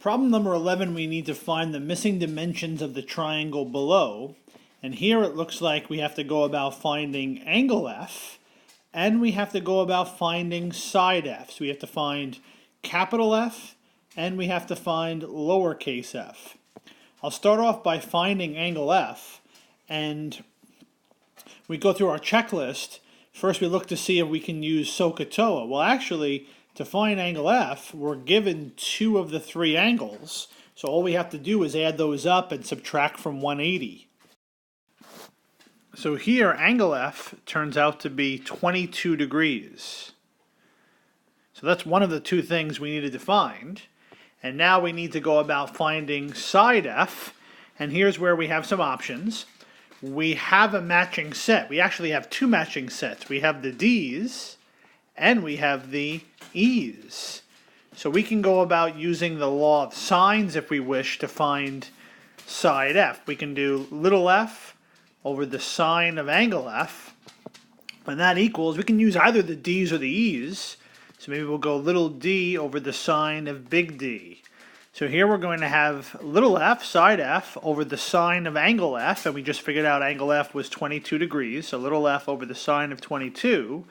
Problem number 11, we need to find the missing dimensions of the triangle below. And here it looks like we have to go about finding angle F, and we have to go about finding side F. So we have to find capital F, and we have to find lowercase f. I'll start off by finding angle F, and we go through our checklist. First we look to see if we can use SOHCAHTOA. Well, actually, to find angle F, we're given two of the three angles. So all we have to do is add those up and subtract from 180. So here, angle F turns out to be 22 degrees. So that's one of the two things we needed to find. And now we need to go about finding side F. And here's where we have some options. We have a matching set. We actually have two matching sets. We have the D's and we have the E's. So we can go about using the law of sines if we wish to find side F. We can do little f over the sine of angle F, and that equals, we can use either the D's or the E's. So maybe we'll go little d over the sine of big D. So here we're going to have little f, side F, over the sine of angle F, and we just figured out angle F was 22 degrees, so little f over the sine of 22.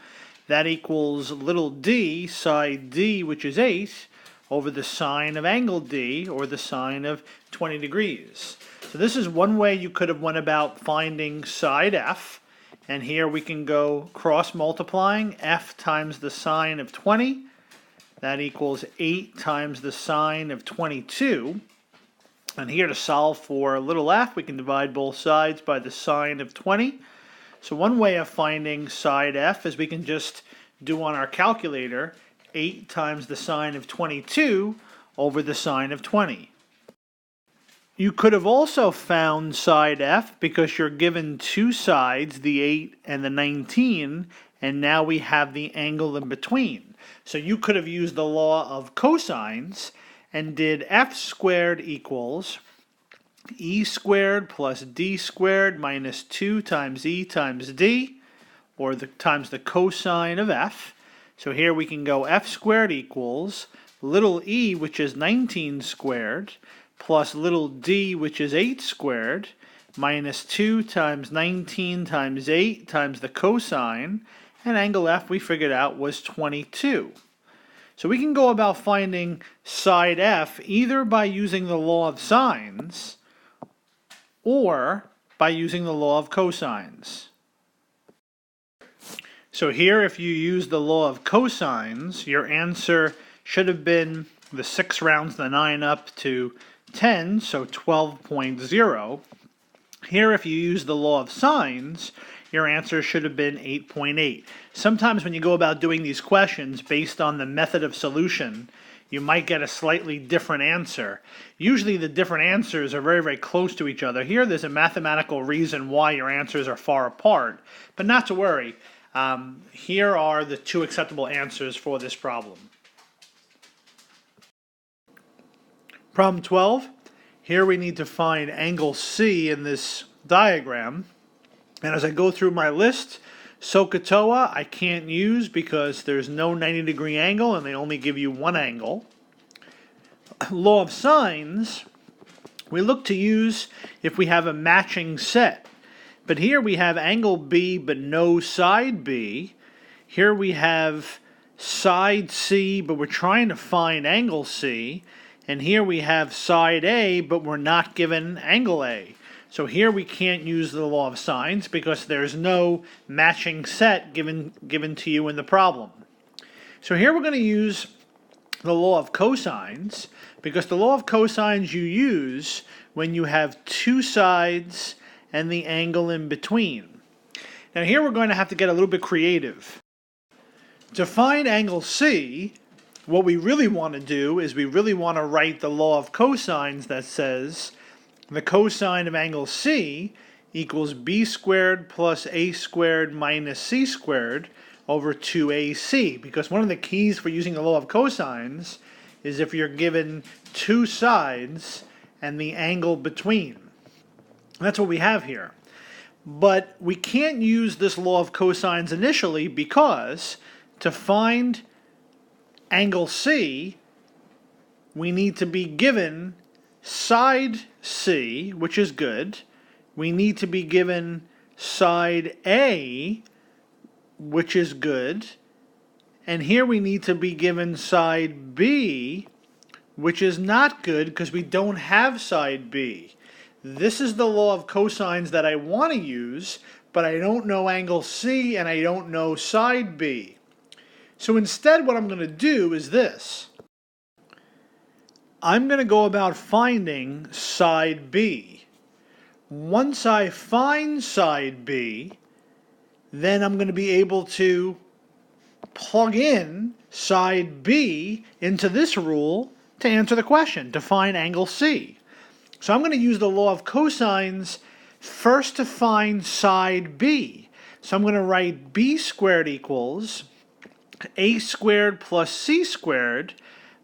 That equals little d, side D, which is 8, over the sine of angle D, or the sine of 20 degrees. So this is one way you could have went about finding side F. And here we can go cross multiplying f times the sine of 20. That equals 8 times the sine of 22. And here to solve for little f, we can divide both sides by the sine of 20. So one way of finding side f is we can just do on our calculator 8 times the sine of 22 over the sine of 20. You could have also found side f because you're given two sides, the 8 and the 19, and now we have the angle in between. So you could have used the law of cosines and did f squared equals e squared plus d squared minus 2 times e times d, or times the cosine of f. So here we can go f squared equals little e, which is 19 squared, plus little d, which is 8 squared, minus 2 times 19 times 8 times the cosine, and angle F we figured out was 22. So we can go about finding side F either by using the law of sines or by using the law of cosines. So here, if you use the law of cosines, your answer should have been the 6 rounds the 9 up to 10, so 12.0. Here, if you use the law of sines, your answer should have been 8.8. Sometimes when you go about doing these questions based on the method of solution, you might get a slightly different answer. Usually the different answers are very, very close to each other. Here, there's a mathematical reason why your answers are far apart, but not to worry. Here are the two acceptable answers for this problem. Problem 12, here we need to find angle C in this diagram. And as I go through my list, SOHCAHTOA I can't use because there's no 90-degree angle and they only give you one angle. Law of sines, we look to use if we have a matching set. But here we have angle B but no side B. Here we have side C, but we're trying to find angle C. And here we have side A, but we're not given angle A. So here we can't use the law of sines because there's no matching set given to you in the problem. So here we're going to use the law of cosines because the law of cosines you use when you have two sides and the angle in between. Now here we're going to have to get a little bit creative. To find angle C, what we really want to do is we really want to write the law of cosines that says the cosine of angle C equals b squared plus a squared minus c squared over 2ac. Because one of the keys for using the law of cosines is if you're given two sides and the angle between. That's what we have here. But we can't use this law of cosines initially because to find angle C, we need to be given side C, which is good. We need to be given side A, which is good. And here we need to be given side B, which is not good because we don't have side B. This is the law of cosines that I want to use, but I don't know angle C and I don't know side B. So instead what I'm going to do is this. I'm going to go about finding side B. Once I find side B, then I'm going to be able to plug in side B into this rule to answer the question, to find angle C. So I'm going to use the law of cosines first to find side B. So I'm going to write B squared equals A squared plus C squared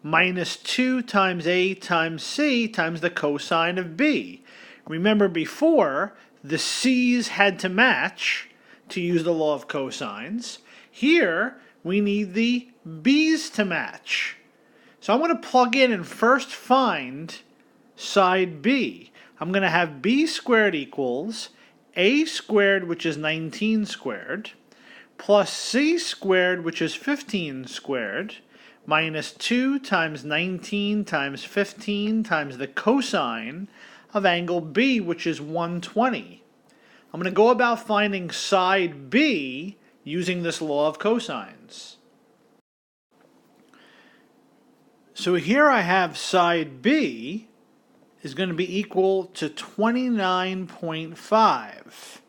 minus 2 times A times C times the cosine of B. Remember before, the C's had to match to use the law of cosines. Here, we need the B's to match. So I'm going to plug in and first find side B. I'm going to have B squared equals A squared, which is 19 squared, plus C squared, which is 15 squared, minus 2 times 19 times 15 times the cosine of angle B, which is 120. I'm going to go about finding side B using this law of cosines. So here I have side B is going to be equal to 29.5.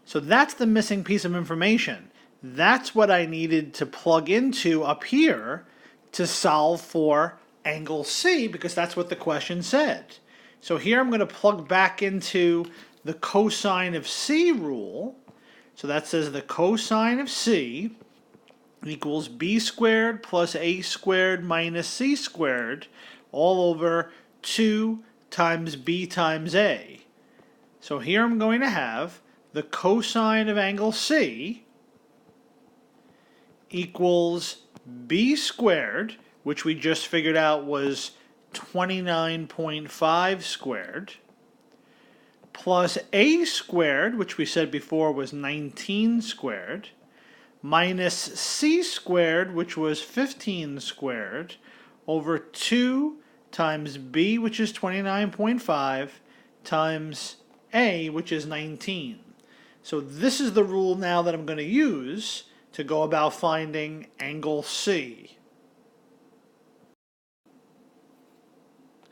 So that's the missing piece of information. That's what I needed to plug into up here to solve for angle C, because that's what the question said. So here I'm going to plug back into the cosine of C rule. So that says the cosine of C equals B squared plus A squared minus C squared all over 2 times B times A. So here I'm going to have the cosine of angle C equals B squared, which we just figured out was 29.5 squared, plus A squared, which we said before was 19 squared, minus C squared, which was 15 squared, over 2 times B, which is 29.5, times A, which is 19. So this is the rule now that I'm going to use to go about finding angle C.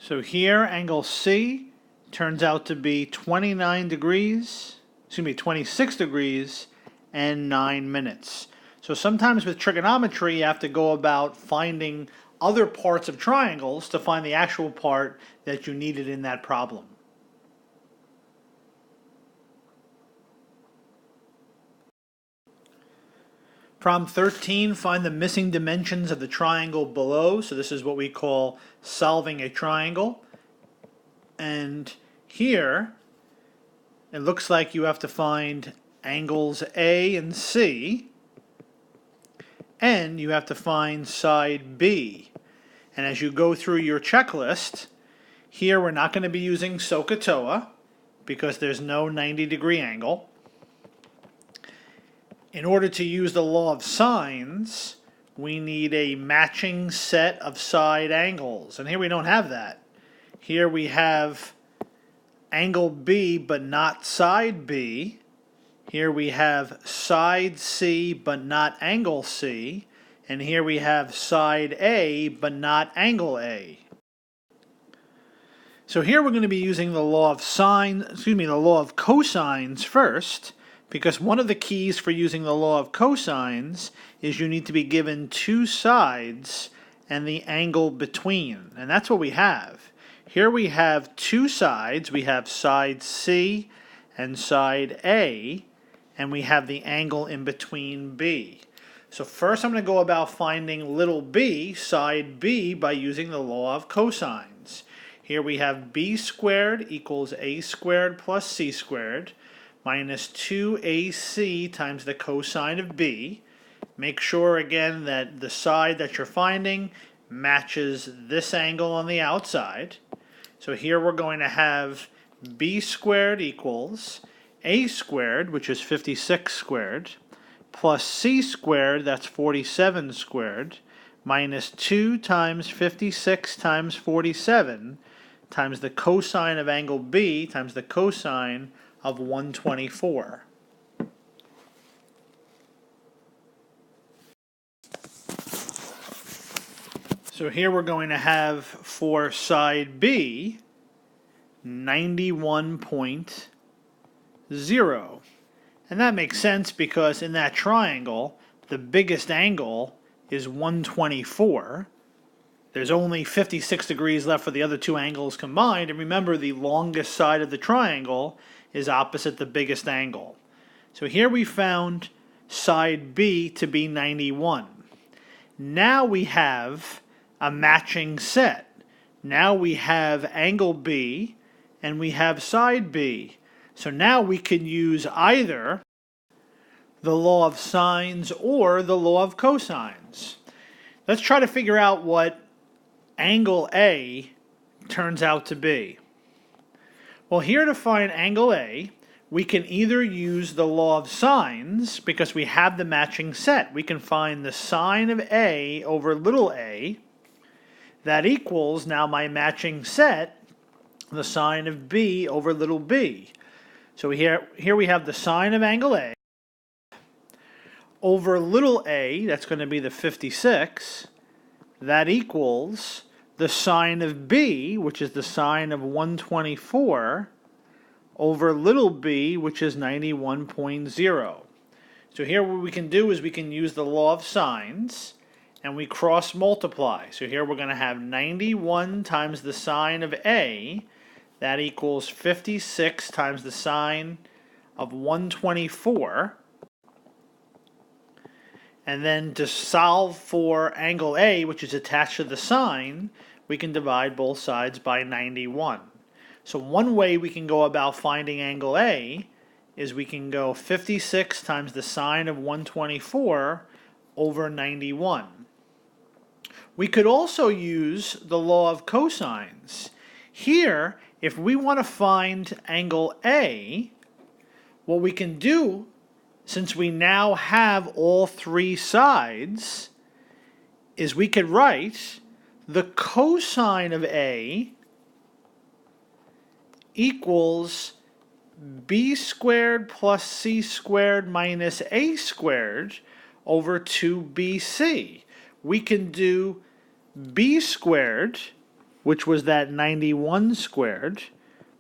So here, angle C turns out to be 26 degrees and 9 minutes. So sometimes with trigonometry, you have to go about finding other parts of triangles to find the actual part that you needed in that problem. Problem 13, find the missing dimensions of the triangle below. So this is what we call solving a triangle. And here, it looks like you have to find angles A and C, and you have to find side B. And as you go through your checklist, here we're not going to be using SOHCAHTOA because there's no 90-degree angle. In order to use the law of sines, we need a matching set of side angles. And here we don't have that. Here we have angle B but not side B. Here we have side C but not angle C. And here we have side A but not angle A. So here we're going to be using the law of the law of cosines first, because one of the keys for using the law of cosines is you need to be given two sides and the angle between. And that's what we have. Here we have two sides. We have side C and side A, and we have the angle in between B. So first I'm going to go about finding little b, side B, by using the law of cosines. Here we have b squared equals a squared plus c squared minus 2ac times the cosine of b. Make sure again that the side that you're finding matches this angle on the outside. So here we're going to have b squared equals a squared, which is 56 squared, plus c squared, that's 47 squared, minus 2 times 56 times 47 times the cosine of angle B times the cosine of 124. So here we're going to have for side B 91.0. And that makes sense because in that triangle, the biggest angle is 124. There's only 56 degrees left for the other two angles combined. And remember, the longest side of the triangle is opposite the biggest angle. So here we found side B to be 91. Now we have a matching set. Now we have angle B and we have side B. So now we can use either the law of sines or the law of cosines. Let's try to figure out what angle A turns out to be. Well, here to find angle A, we can either use the law of sines because we have the matching set. We can find the sine of A over little a. That equals now my matching set, the sine of B over little b. So here we have the sine of angle A over little a, that's going to be the 56. That equals the sine of B, which is the sine of 124, over little b, which is 91.0. So here what we can do is we can use the law of sines, and we cross multiply. So here we're going to have 91 times the sine of A. That equals 56 times the sine of 124. And then to solve for angle A, which is attached to the sine, we can divide both sides by 91. So one way we can go about finding angle A is we can go 56 times the sine of 124 over 91. We could also use the law of cosines. Here, if we want to find angle A, what we can do, since we now have all three sides, is we could write the cosine of A equals b squared plus c squared minus a squared over 2bc. We can do b squared, which was that 91 squared,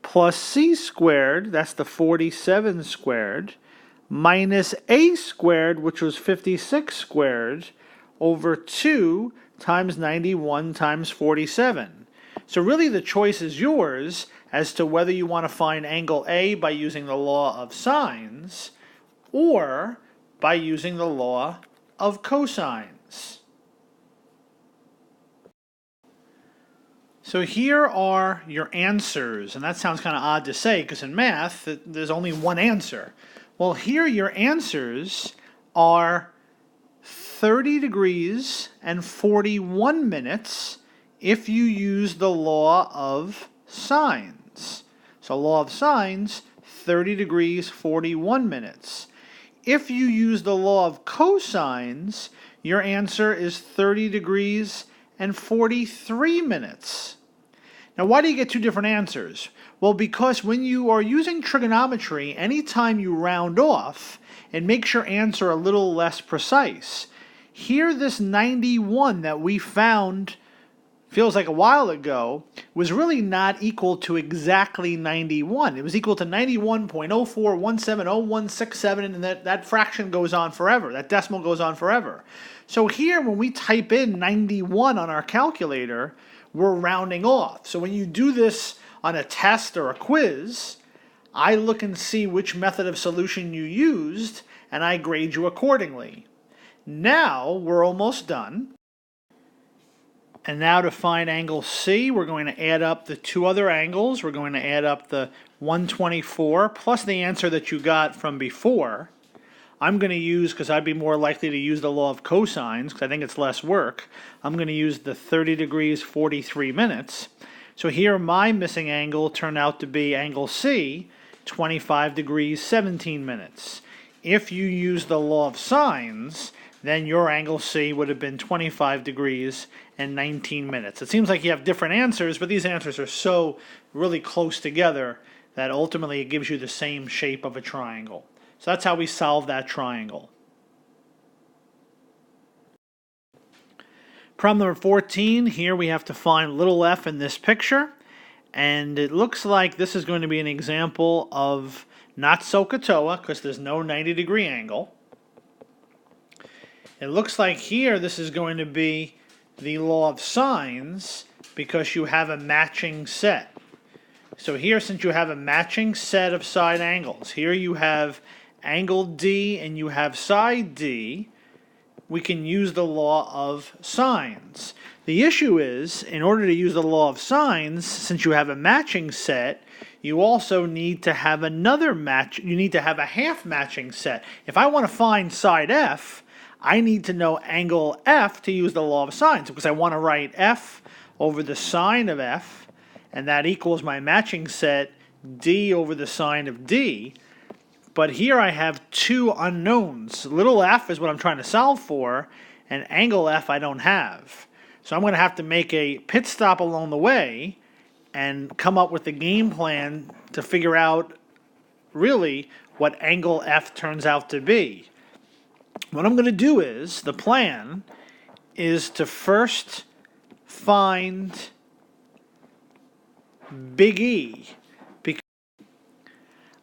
plus c squared, that's the 47 squared, minus a squared, which was 56 squared, over 2 times 91 times 47. So really the choice is yours as to whether you want to find angle A by using the law of sines or by using the law of cosines. So here are your answers, and that sounds kind of odd to say because in math there's only one answer. Well, here your answers are 30 degrees and 41 minutes if you use the law of sines. So law of sines, 30 degrees, 41 minutes. If you use the law of cosines, your answer is 30 degrees and 43 minutes. Now, why do you get two different answers? Well, because when you are using trigonometry, anytime you round off, it makes your answer a little less precise. Here, this 91 that we found, feels like a while ago, was really not equal to exactly 91. It was equal to 91.04170167, and that fraction goes on forever. That decimal goes on forever. So here, when we type in 91 on our calculator, we're rounding off. So when you do this on a test or a quiz, I look and see which method of solution you used, and I grade you accordingly. Now, we're almost done. And now to find angle C, we're going to add up the two other angles. We're going to add up the 124 plus the answer that you got from before. I'm going to use, because I'd be more likely to use the law of cosines, because I think it's less work, I'm going to use the 30 degrees 43 minutes. So here my missing angle turned out to be angle C, 25 degrees 17 minutes. If you use the law of sines, then your angle C would have been 25 degrees and 19 minutes. It seems like you have different answers, but these answers are so really close together that ultimately it gives you the same shape of a triangle. So that's how we solve that triangle. Problem number 14, here we have to find little f in this picture. And it looks like this is going to be an example of not SOHCAHTOA because there's no 90-degree angle. It looks like here this is going to be the law of sines because you have a matching set. So here, since you have a matching set of side angles, here you have angle D and you have side D, we can use the law of sines. The issue is, in order to use the law of sines, since you have a matching set, you also need to have another match, you need to have a half matching set. If I want to find side F, I need to know angle F to use the law of sines, because I want to write F over the sine of F, and that equals my matching set D over the sine of D. But here I have two unknowns. Little f is what I'm trying to solve for, and angle f I don't have. So I'm going to have to make a pit stop along the way and come up with a game plan to figure out really what angle f turns out to be. What I'm going to do is, the plan is to first find big E.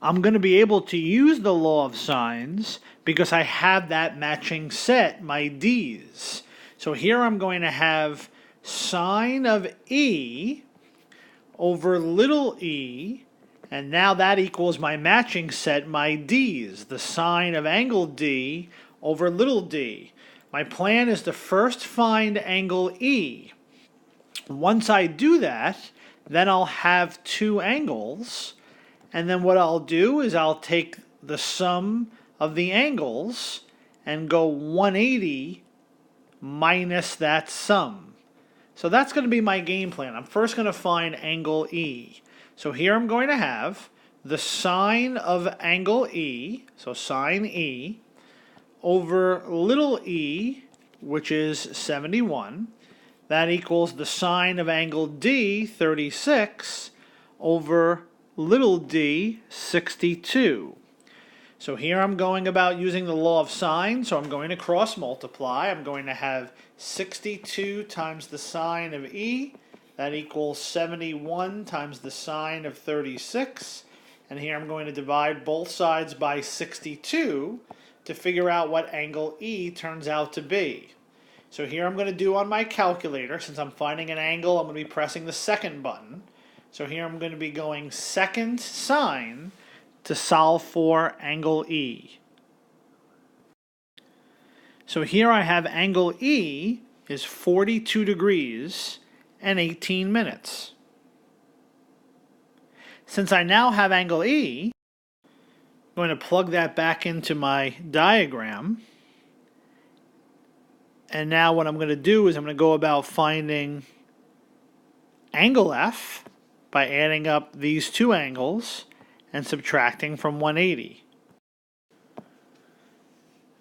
I'm going to be able to use the law of sines because I have that matching set, my D's. So here I'm going to have sine of E over little e, and now that equals my matching set, my D's, the sine of angle D over little d. My plan is to first find angle E. Once I do that, then I'll have two angles. And then what I'll do is I'll take the sum of the angles and go 180 minus that sum. So that's going to be my game plan. I'm first going to find angle E. So here I'm going to have the sine of angle E, so sine E, over little e, which is 71. That equals the sine of angle D, 36, over little d, 62. So here I'm going about using the law of sines, so I'm going to cross multiply. I'm going to have 62 times the sine of E, that equals 71 times the sine of 36. And here I'm going to divide both sides by 62 to figure out what angle E turns out to be. So here I'm going to do on my calculator, since I'm finding an angle, I'm going to be pressing the second button. So here I'm going to be going second sine to solve for angle E. So here I have angle E is 42 degrees and 18 minutes. Since I now have angle E, I'm going to plug that back into my diagram. And now what I'm going to do is I'm going to go about finding angle F by adding up these two angles and subtracting from 180.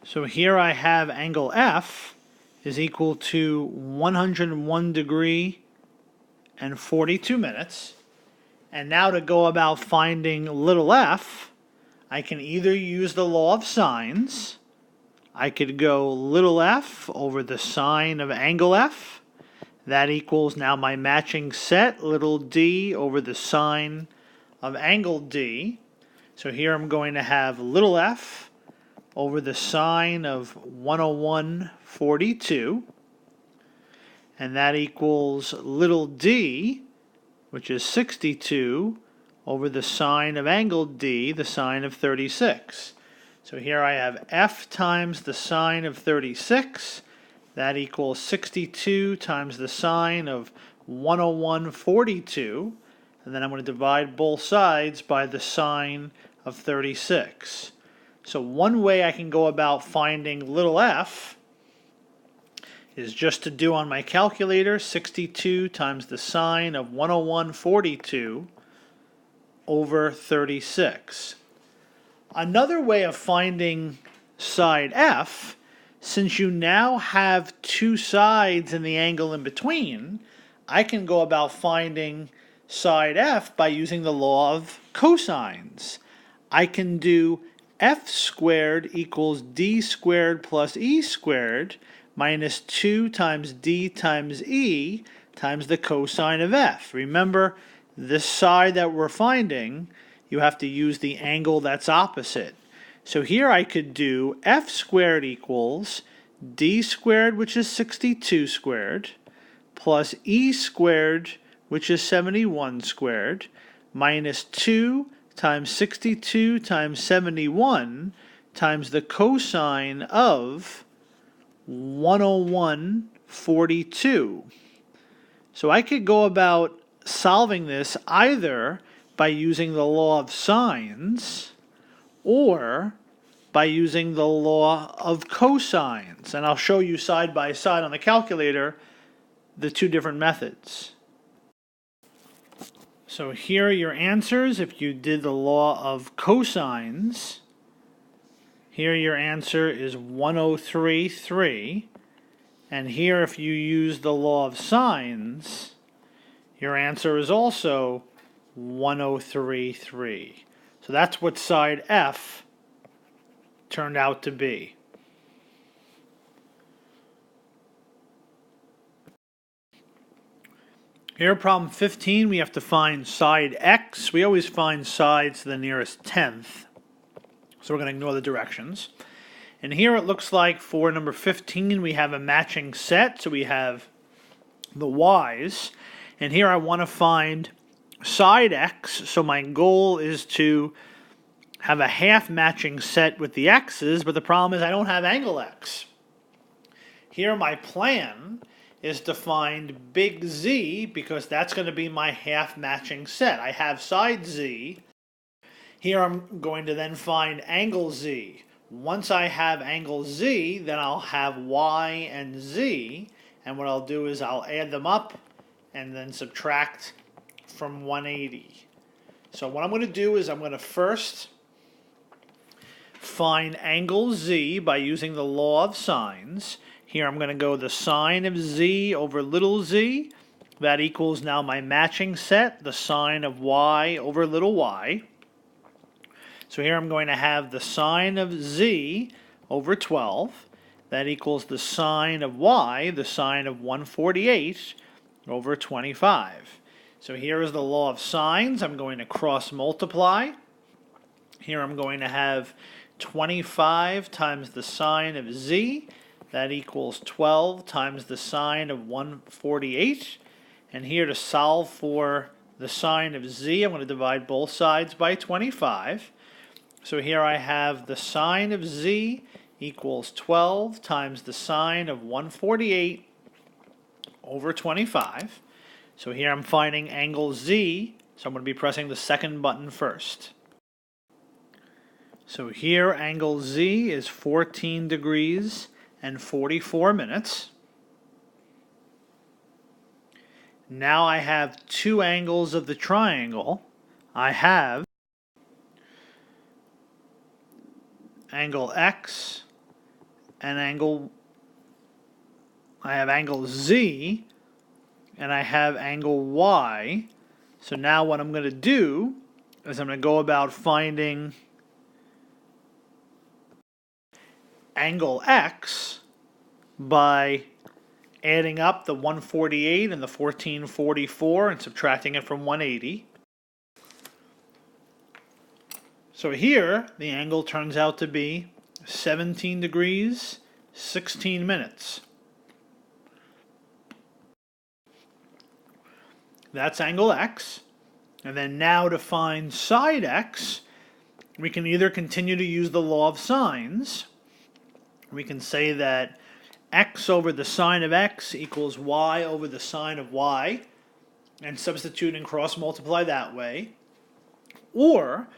So here I have angle F is equal to 101 degree and 42 minutes. And now to go about finding little f, I can either use the law of sines. I could go little f over the sine of angle F. That equals now my matching set, little d over the sine of angle D. So here I'm going to have little f over the sine of 101/42. And that equals little d, which is 62, over the sine of angle D, the sine of 36. So here I have f times the sine of 36. That equals 62 times the sine of 101/42. And then I'm going to divide both sides by the sine of 36. So one way I can go about finding little f is just to do on my calculator 62 times the sine of 101/42 over 36. Another way of finding side f, since you now have two sides and the angle in between, I can go about finding side f by using the law of cosines. I can do f squared equals d squared plus e squared minus 2 times d times e times the cosine of f. Remember, this side that we're finding, you have to use the angle that's opposite. So here I could do f squared equals d squared, which is 62 squared, plus e squared, which is 71 squared, minus 2 times 62 times 71 times the cosine of 101/42. So I could go about solving this either by using the law of sines or by using the law of cosines. And I'll show you side by side on the calculator the two different methods. So here are your answers if you did the law of cosines. Here your answer is 103.3. And here if you use the law of sines, your answer is also 103.3. So that's what side F turned out to be. Here, problem 15, we have to find side x. We always find sides to the nearest tenth, so we're going to ignore the directions. And here it looks like for number 15, we have a matching set, so we have the y's. And here I want to find side x, so my goal is to have a half matching set with the x's, but the problem is I don't have angle x. Here my plan is to find big Z because that's going to be my half matching set. I have side Z. Here I'm going to then find angle Z. Once I have angle Z, then I'll have Y and Z, and what I'll do is I'll add them up and then subtract from 180. So what I'm going to do is I'm going to first find angle Z by using the law of sines. Here I'm going to go the sine of z over little z. That equals now my matching set, the sine of y over little y. So here I'm going to have the sine of z over 12. That equals the sine of y, the sine of 148 over 25. So here is the law of sines. I'm going to cross multiply. Here I'm going to have 25 times the sine of z. That equals 12 times the sine of 148. And here to solve for the sine of z, I'm going to divide both sides by 25. So here I have the sine of z equals 12 times the sine of 148 over 25. So here I'm finding angle z, so I'm going to be pressing the second button first. So here angle z is 14 degrees and 44 minutes. Now I have two angles of the triangle. I have angle x and angle z, and I have angle y. So now what I'm going to do is I'm going to go about finding angle x by adding up the 148 and the 1444 and subtracting it from 180. So here the angle turns out to be 17 degrees 16 minutes. That's angle x. And then now to find side x, we can either continue to use the law of sines. We can say that x over the sine of x equals y over the sine of y, and substitute and cross multiply that way. Or,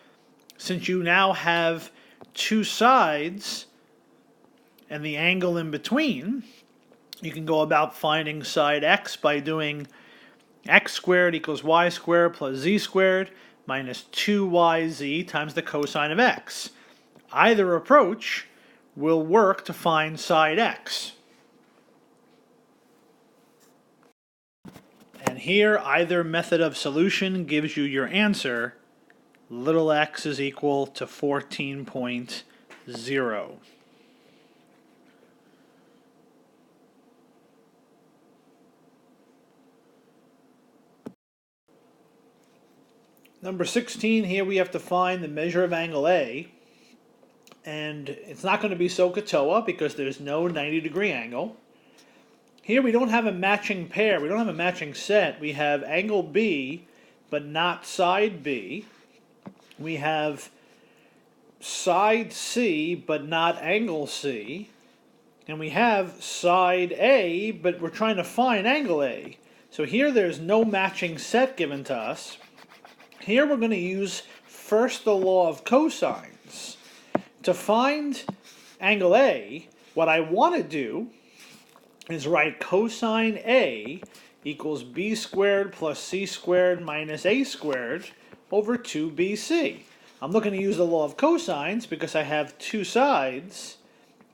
since you now have two sides and the angle in between, you can go about finding side x by doing x squared equals y squared plus z squared minus 2yz times the cosine of x. Either approach will work to find side x. And here, either method of solution gives you your answer. Little x is equal to 14.0. Number 16, here we have to find the measure of angle A. And it's not going to be SOHCAHTOA because there's no 90-degree angle. Here we don't have a matching pair. We don't have a matching set. We have angle B, but not side B. We have side C, but not angle C. And we have side A, but we're trying to find angle A. So here there's no matching set given to us. Here we're going to use first the law of cosines. To find angle A, what I want to do is write cosine A equals b squared plus c squared minus a squared over 2bc. I'm looking to use the law of cosines because I have two sides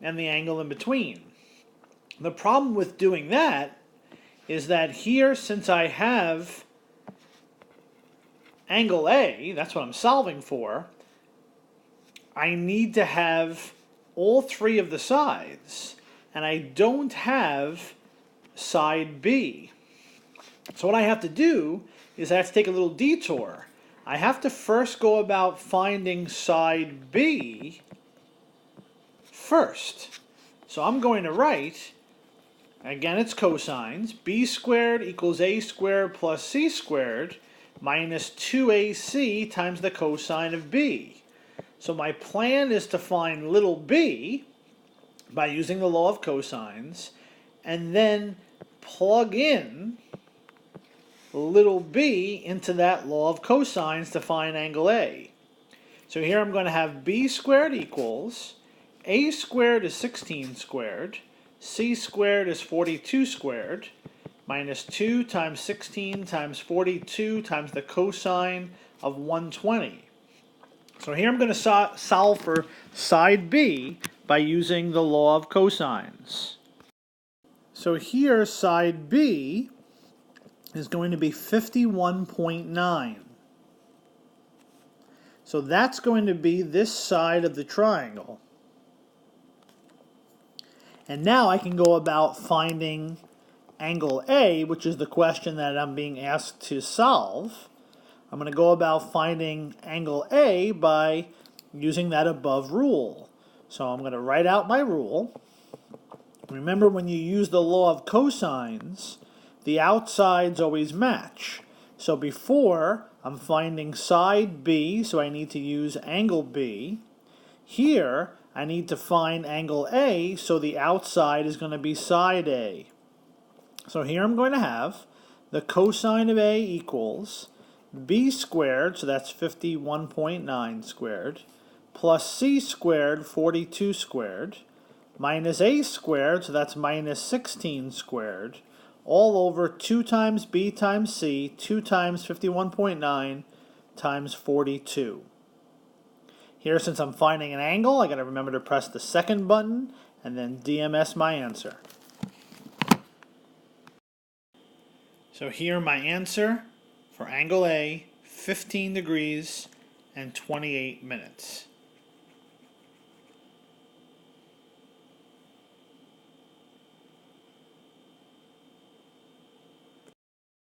and the angle in between. The problem with doing that is that here, since I have angle A, that's what I'm solving for, I need to have all three of the sides, and I don't have side B. So what I have to do is I have to take a little detour. I have to first go about finding side B first. So I'm going to write, again it's cosines, b squared equals a squared plus c squared minus 2ac times the cosine of b. So my plan is to find little b by using the law of cosines and then plug in little b into that law of cosines to find angle A. So here I'm going to have b squared equals a squared is 16 squared, c squared is 42 squared, minus 2 times 16 times 42 times the cosine of 120. So here I'm going to solve for side B by using the law of cosines. So here side B is going to be 51.9. So that's going to be this side of the triangle. And now I can go about finding angle A, which is the question that I'm being asked to solve. I'm going to go about finding angle A by using that above rule. So I'm going to write out my rule. Remember, when you use the law of cosines, the outsides always match. So before, I'm finding side B, so I need to use angle B. Here, I need to find angle A, so the outside is going to be side A. So here I'm going to have the cosine of A equals b squared, so that's 51.9 squared, plus c squared, 42 squared, minus a squared, so that's minus 16 squared, all over 2 times b times c, 2 times 51.9 times 42. Here, since I'm finding an angle, I got to remember to press the second button and then DMS my answer. So here my answer for angle A, 15 degrees and 28 minutes.